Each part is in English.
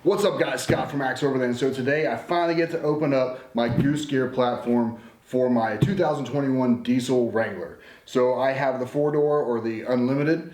What's up guys, Scott from Overland. So today I finally get to open up my Goose gear platform for my 2021 diesel Wrangler. So I have the 4-door or the unlimited,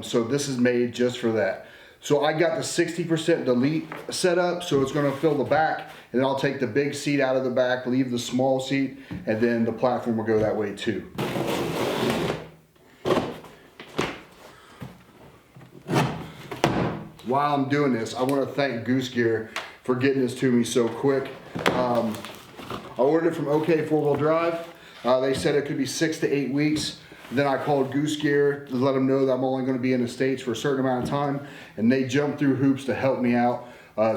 so this is made just for that. So I got the 60% delete set up, so it's gonna fill the back, and then I'll take the big seat out of the back, leave the small seat, and then the platform will go that way too. While I'm doing this, I want to thank Goose Gear for getting this to me so quick. I ordered it from OK 4-Wheel Drive. They said it could be 6 to 8 weeks. Then I called Goose Gear to let them know that I'm only going to be in the States for a certain amount of time, and they jumped through hoops to help me out.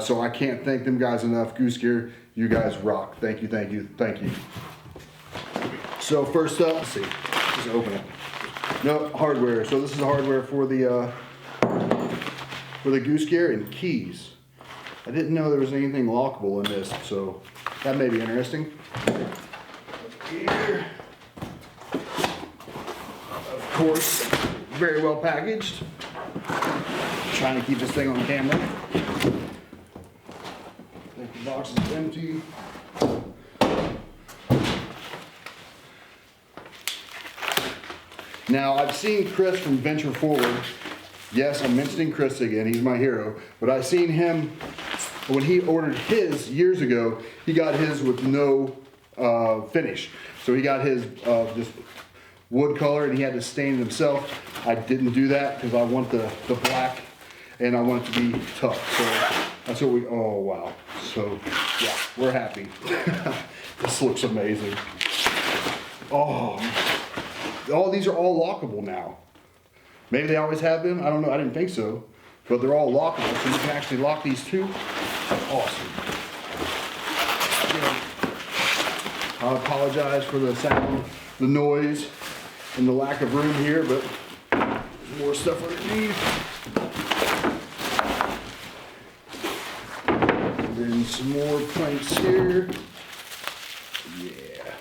So I can't thank them guys enough. Goose Gear, you guys rock. Thank you, thank you, thank you. So first up, let's see, just open it. No, hardware. So this is the hardware for the Goose Gear and keys. I didn't know there was anything lockable in this, so that may be interesting. Here, of course, very well packaged. Trying to keep this thing on camera. I think the box is empty. Now, I've seen Chris from Venture Forward. Yes, I'm mentioning Chris again, he's my hero. But I seen him, when he ordered his years ago, he got his with no finish. So he got his just wood color and he had to stain it himself. I didn't do that because I want the black and I want it to be tough. So that's what we, oh wow. So yeah, we're happy. This looks amazing. Oh, these are all lockable now. Maybe they always have been, I don't know, I didn't think so. But they're all lockable, so you can actually lock these too. Awesome. I apologize for the sound, the noise, and the lack of room here, but there's more stuff underneath. And then some more planks here. Yeah.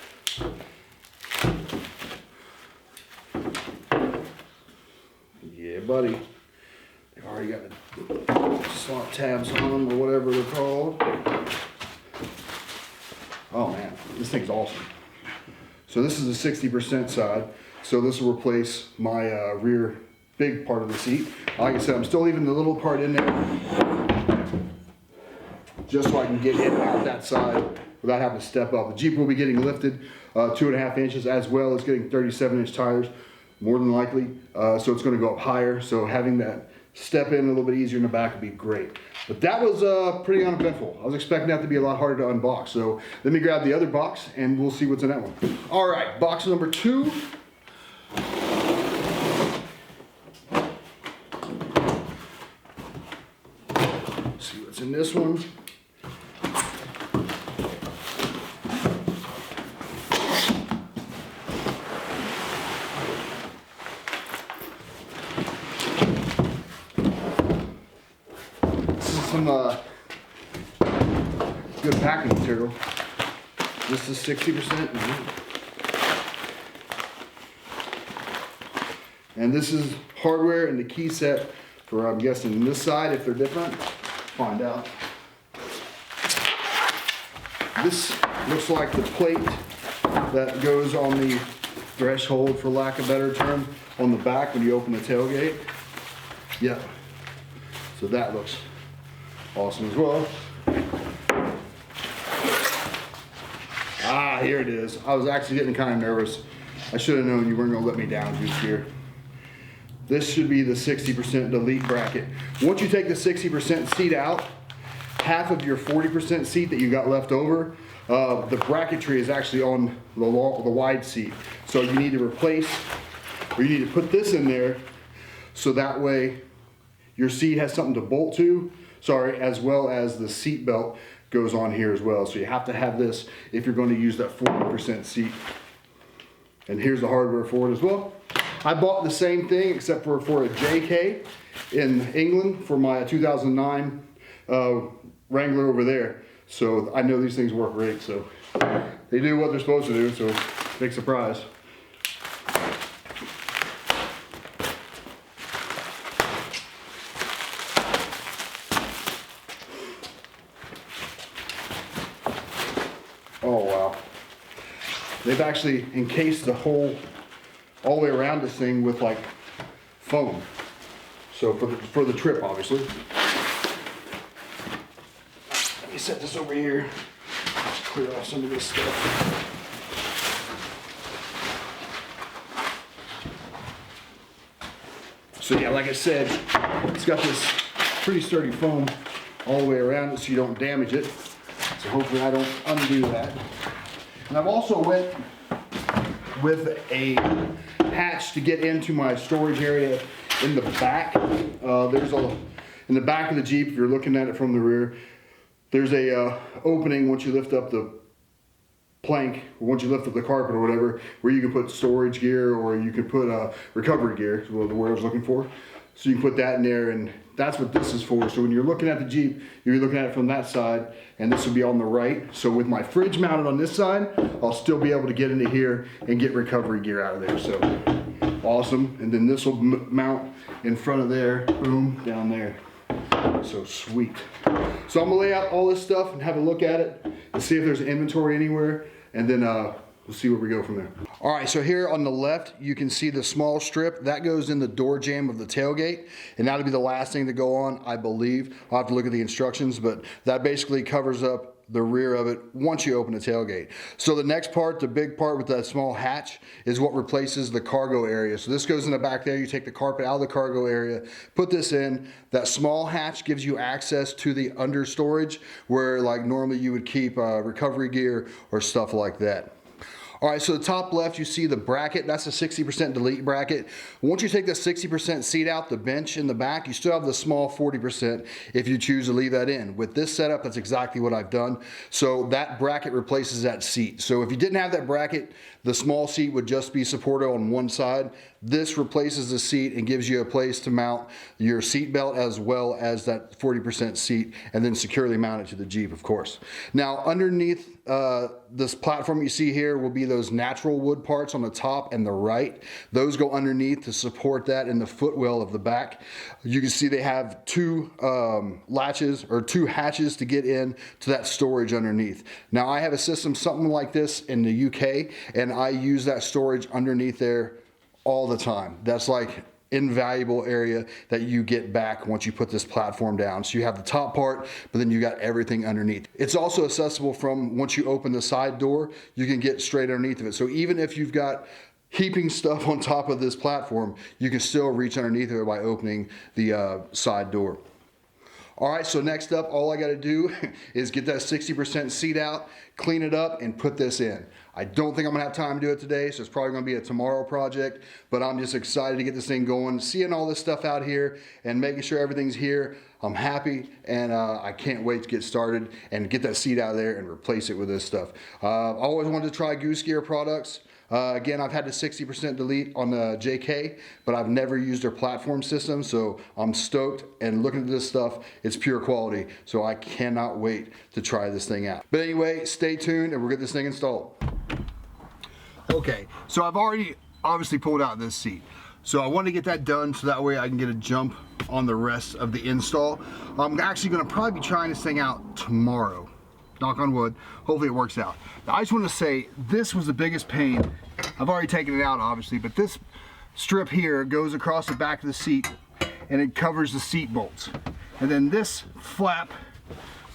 Yeah, buddy. They've already got the slot tabs on them or whatever they're called. Oh man, this thing's awesome. So this is the 60% side. So this will replace my rear big part of the seat. Like I said, I'm still leaving the little part in there just so I can get in and out that side without having to step up. The Jeep will be getting lifted 2.5 inches, as well as getting 37-inch tires. More than likely, so it's going to go up higher. So having that step in a little bit easier in the back would be great. But that was pretty uneventful. I was expecting that to be a lot harder to unbox. So let me grab the other box and we'll see what's in that one. All right, box number 2. Let's see what's in this one. Some good packing material. This is 60%. And this is hardware and the key set for, I'm guessing, this side, if they're different. Find out. This looks like the plate that goes on the threshold, for lack of a better term, on the back when you open the tailgate. Yep. So that looks awesome as well. Ah, here it is. I was actually getting kind of nervous. I should have known you weren't going to let me down, Goose Gear. This should be the 60% delete bracket. Once you take the 60% seat out, half of your 40% seat that you got left over, the bracketry is actually on the wide seat. So you need to replace, or you need to put this in there so that way your seat has something to bolt to. Sorry, as well as the seat belt goes on here as well. So you have to have this if you're going to use that 40% seat. And here's the hardware for it as well. I bought the same thing except for a JK in England for my 2009 Wrangler over there. So I know these things work great. So they do what they're supposed to do. So big surprise. they've actually encased the whole, all the way around this thing with like foam. So for the trip, obviously. Let me set this over here. Just clear off some of this stuff. So yeah, like I said, it's got this pretty sturdy foam all the way around it so you don't damage it. So hopefully I don't undo that. And I've also went with a hatch to get into my storage area in the back. In the back of the Jeep, if you're looking at it from the rear, there's a opening once you lift up the plank, once you lift up the carpet or whatever, where you can put storage gear or you can put recovery gear, is what the word I was looking for. So you can put that in there, and that's what this is for. So when you're looking at the Jeep, you're looking at it from that side, and this will be on the right. So with my fridge mounted on this side, I'll still be able to get into here and get recovery gear out of there. So awesome. And then this will mount in front of there, boom, down there. So sweet. So I'm gonna lay out all this stuff and have a look at it and see if there's inventory anywhere, and then we'll see where we go from there. All right, so here on the left, you can see the small strip. That goes in the door jamb of the tailgate, and that'll be the last thing to go on, I believe. I'll have to look at the instructions, but that basically covers up the rear of it once you open the tailgate. So the next part, the big part with that small hatch, is what replaces the cargo area. So this goes in the back there. You take the carpet out of the cargo area, put this in. That small hatch gives you access to the under storage where like normally you would keep recovery gear or stuff like that. All right, so the top left, you see the bracket. That's a 60% delete bracket. Once you take the 60% seat out, the bench in the back, you still have the small 40% if you choose to leave that in. With this setup, that's exactly what I've done. So that bracket replaces that seat. So if you didn't have that bracket, the small seat would just be supported on one side. This replaces the seat and gives you a place to mount your seat belt as well as that 40% seat, and then securely mount it to the Jeep, of course. Now, underneath this platform you see here will be those natural wood parts on the top and the right. Those go underneath to support that in the footwell of the back. You can see they have two latches or two hatches to get in to that storage underneath. Now, I have a system something like this in the UK, and I use that storage underneath there all the time. That's like invaluable area that you get back once you put this platform down. So you have the top part, but then you got everything underneath. It's also accessible from once you open the side door, you can get straight underneath of it. So even if you've got heaping stuff on top of this platform, you can still reach underneath it by opening the side door. All right, so next up, all I gotta do is get that 60% seat out, clean it up, and put this in. I don't think I'm gonna have time to do it today, so it's probably gonna be a tomorrow project, but I'm just excited to get this thing going, seeing all this stuff out here and making sure everything's here. I'm happy, and I can't wait to get started and get that seat out of there and replace it with this stuff. I always wanted to try Goose Gear products. Again, I've had the 60% delete on the JK, but I've never used their platform system, so I'm stoked, and looking at this stuff, it's pure quality, so I cannot wait to try this thing out. But anyway, stay tuned and we'll get this thing installed. Okay, so I've already obviously pulled out this seat. So I want to get that done so that way I can get a jump on the rest of the install. I'm actually going to probably be trying this thing out tomorrow. Knock on wood, hopefully it works out. Now, I just want to say, this was the biggest pain. I've already taken it out, obviously, but this strip here goes across the back of the seat and it covers the seat bolts. And then this flap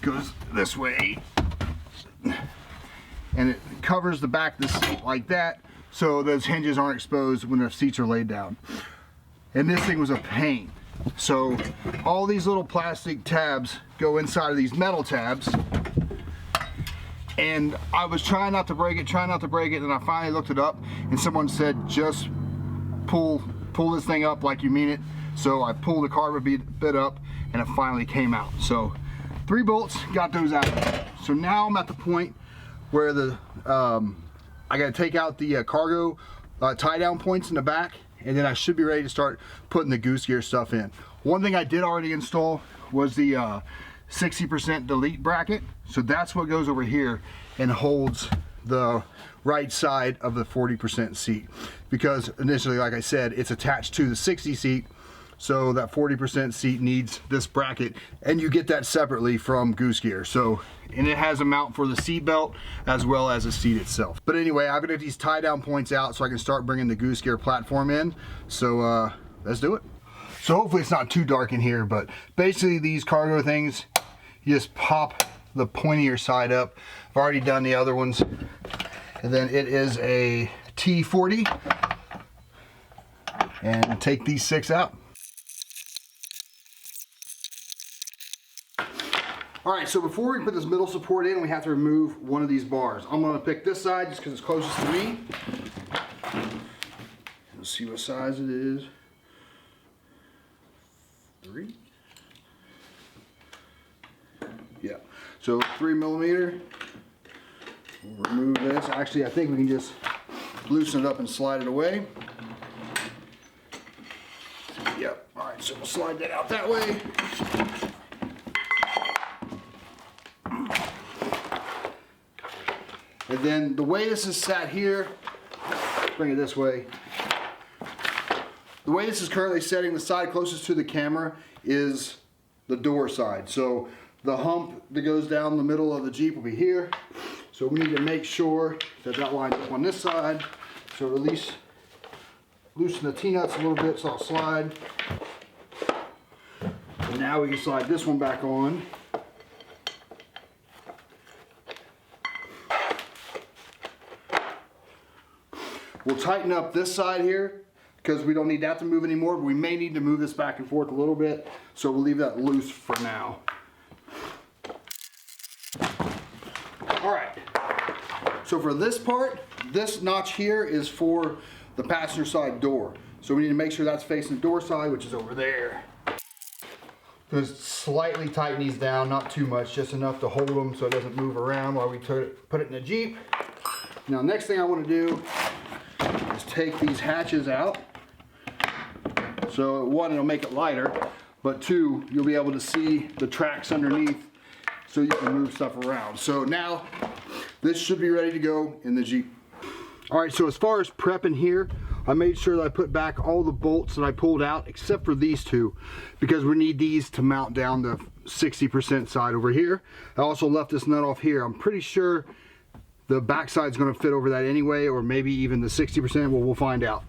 goes this way and it covers the back of the seat like that, so those hinges aren't exposed when the seats are laid down. And this thing was a pain. So all these little plastic tabs go inside of these metal tabs, and I was trying not to break it, and I finally looked it up, and someone said just pull this thing up like you mean it. So I pulled the carbon bit up, and it finally came out. So 3 bolts, got those out. So now I'm at the point where I got to take out the cargo tie down points in the back, and then I should be ready to start putting the Goose Gear stuff in. One thing I did already install was the 60% delete bracket. So that's what goes over here and holds the right side of the 40% seat, because initially, like I said, it's attached to the 60 seat, So that 40% seat needs this bracket, and you get that separately from Goose Gear. So, and it has a mount for the seat belt as well as the seat itself. But anyway, I've got to get these tie down points out so I can start bringing the Goose Gear platform in. So let's do it. So hopefully it's not too dark in here, but basically these cargo things, you just pop the pointier side up. I've already done the other ones. And then it is a T40. And take these 6 out. All right, so before we put this middle support in, we have to remove one of these bars. I'm gonna pick this side just because it's closest to me. Let's see what size it is. 3. Yeah, so 3mm. We'll remove this. Actually, I think we can just loosen it up and slide it away. Yep, all right, so we'll slide that out that way. And then the way this is sat here, bring it this way. The way this is currently setting, the side closest to the camera is the door side. So the hump that goes down the middle of the Jeep will be here. So we need to make sure that that lines up on this side. So at least loosen the T-nuts a little bit so I'll slide. And now we can slide this one back on. We'll tighten up this side here because we don't need that to move anymore, but we may need to move this back and forth a little bit, so we'll leave that loose for now. All right, so for this part, this notch here is for the passenger side door. So we need to make sure that's facing the door side, which is over there. Just slightly tighten these down, not too much, just enough to hold them so it doesn't move around while we put it in the Jeep. Now, next thing I want to do is take these hatches out. So 1, it'll make it lighter, but 2, you'll be able to see the tracks underneath so you can move stuff around. So now this should be ready to go in the Jeep. All right, so as far as prepping here, I made sure that I put back all the bolts that I pulled out except for these 2 because we need these to mount down the 60% side over here. I also left this nut off here. I'm pretty sure the back side's going to fit over that anyway, or maybe even the 60%. Well, we'll find out.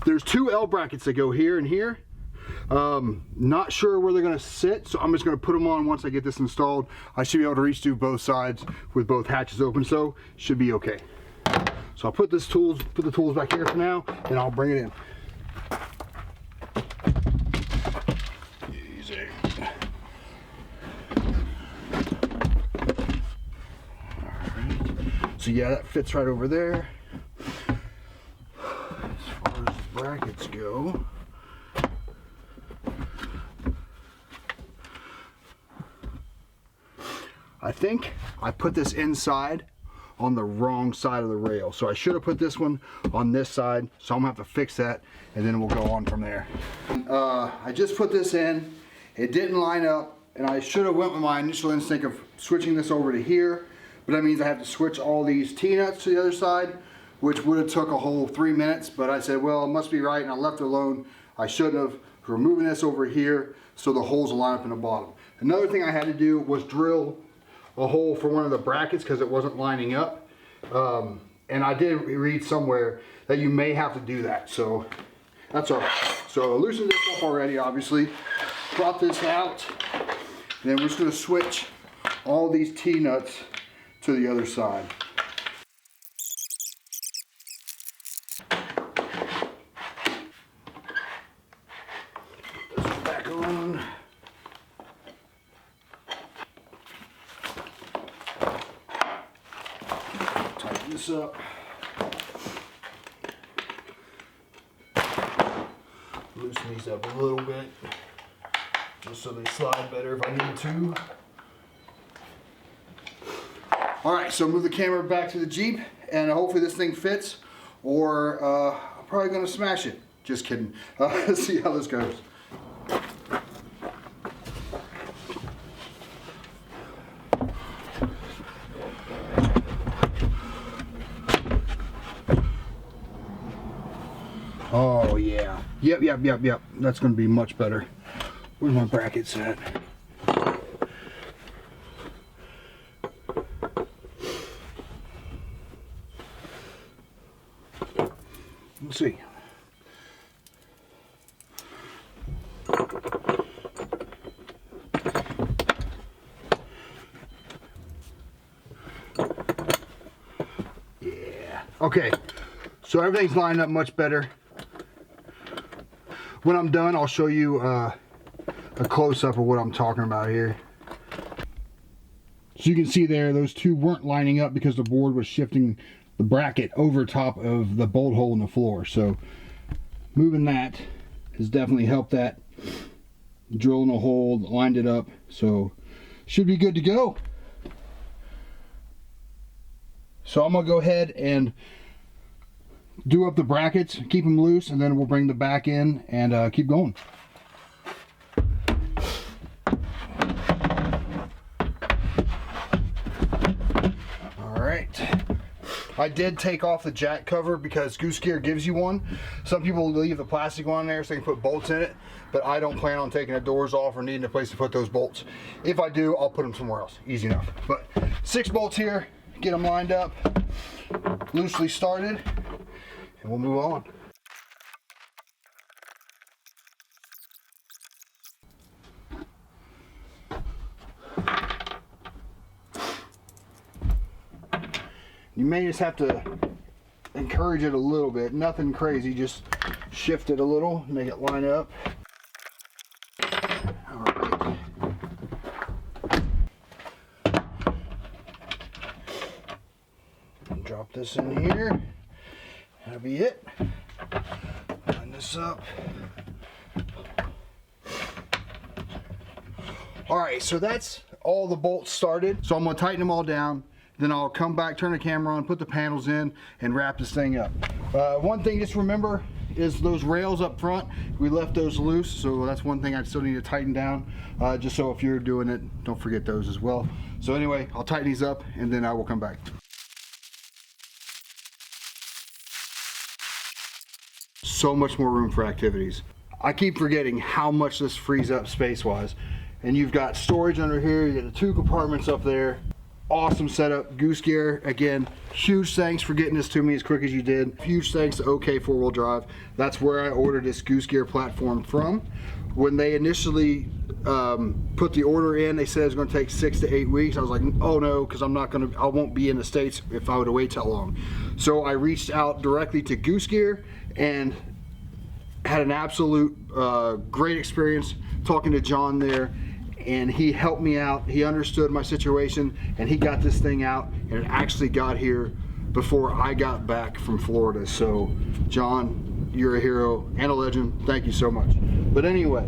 There's 2 L brackets that go here and here. Not sure where they're going to sit, so I'm just going to put them on once I get this installed. I should be able to reach through both sides with both hatches open, so should be okay. So I'll put the tools back here for now, and I'll bring it in. Easy. So yeah, that fits right over there. As far as the brackets go, I think I put this inside on the wrong side of the rail. So I should have put this one on this side, so I'm gonna have to fix that and then we'll go on from there. I just put this in, it didn't line up, and I should have went with my initial instinct of switching this over to here. But that means I have to switch all these T-nuts to the other side, which would have took a whole 3 minutes. But I said, well, it must be right, and I left it alone. I shouldn't have. We're moving this over here so the holes will line up in the bottom. Another thing I had to do was drill a hole for one of the brackets because it wasn't lining up. And I did read somewhere that you may have to do that. So that's all right. So I loosened this up already, obviously. Brought this out. And then we're just going to switch all these T-nuts to the other side. This one back on. Tighten this up. Loosen these up a little bit, just so they slide better if I need to. All right, so move the camera back to the Jeep, and hopefully this thing fits, or I'm probably gonna smash it. Just kidding. Let's see how this goes. Oh yeah. Yep. That's gonna be much better. Where's my brackets at? Let's see. Yeah. Okay. So everything's lined up much better. When I'm done, I'll show you a close-up of what I'm talking about here. So you can see there, those two weren't lining up because the board was shifting the bracket over top of the bolt hole in the floor. So moving that has definitely helped that. Drilling a hole, lined it up, so should be good to go. So I'm gonna go ahead and do up the brackets, keep them loose, and then we'll bring the back in and keep going. All right. I did take off the jack cover because Goose Gear gives you one. Some people leave the plastic one there so they can put bolts in it, but I don't plan on taking the doors off or needing a place to put those bolts. If I do, I'll put them somewhere else. Easy enough. But 6 bolts here, get them lined up, loosely started, and we'll move on. You may just have to encourage it a little bit, nothing crazy, just shift it a little, make it line up. All right. Drop this in here. That'll be it. Line this up. All right, so that's all the bolts started. So I'm gonna tighten them all down. Then I'll come back, turn the camera on, put the panels in, and wrap this thing up. One thing just remember is those rails up front. We left those loose, so that's one thing I still need to tighten down. Just so if you're doing it, don't forget those as well. So anyway, I'll tighten these up, and then I will come back. So much more room for activities. I keep forgetting how much this frees up space-wise. And you've got storage under here, you got the 2 compartments up there. Awesome setup. Goose Gear, again, huge thanks for getting this to me as quick as you did. Huge thanks to OK 4-Wheel Drive. That's where I ordered this Goose Gear platform from. When they initially put the order in, they said it was going to take 6 to 8 weeks. I was like, oh no, because I won't be in the States if I would have waited that long. So I reached out directly to Goose Gear and had an absolute great experience talking to John there. And he helped me out. He understood my situation, and he got this thing out, and it actually got here before I got back from Florida. So John, you're a hero and a legend. Thank you so much. But anyway,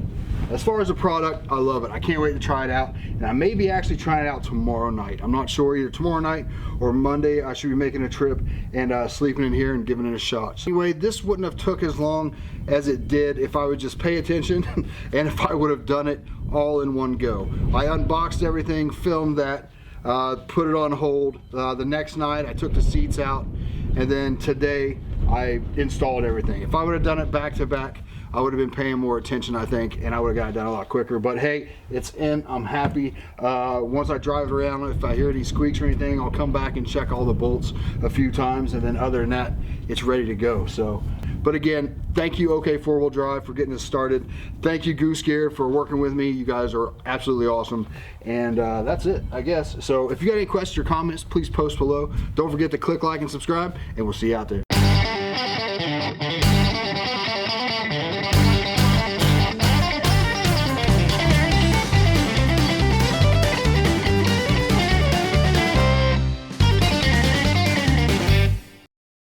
as far as the product, I love it. I can't wait to try it out, and I may be actually trying it out tomorrow night. I'm not sure, either tomorrow night or Monday. I should be making a trip and sleeping in here and giving it a shot. So anyway, this wouldn't have took as long as it did if I would just pay attention and if I would have done it all in one go. I unboxed everything, filmed that, put it on hold. The next night I took the seats out, and then today I installed everything. If I would have done it back to back, I would have been paying more attention, I think, and I would have got it done a lot quicker. But hey, it's in, I'm happy. Once I drive it around, if I hear any squeaks or anything, I'll come back and check all the bolts a few times, and then other than that, it's ready to go. So, but again, thank you OK 4-Wheel Drive for getting this started. Thank you Goose Gear for working with me. You guys are absolutely awesome. And that's it, I guess. So if you got any questions or comments, please post below. Don't forget to click like and subscribe, and we'll see you out there.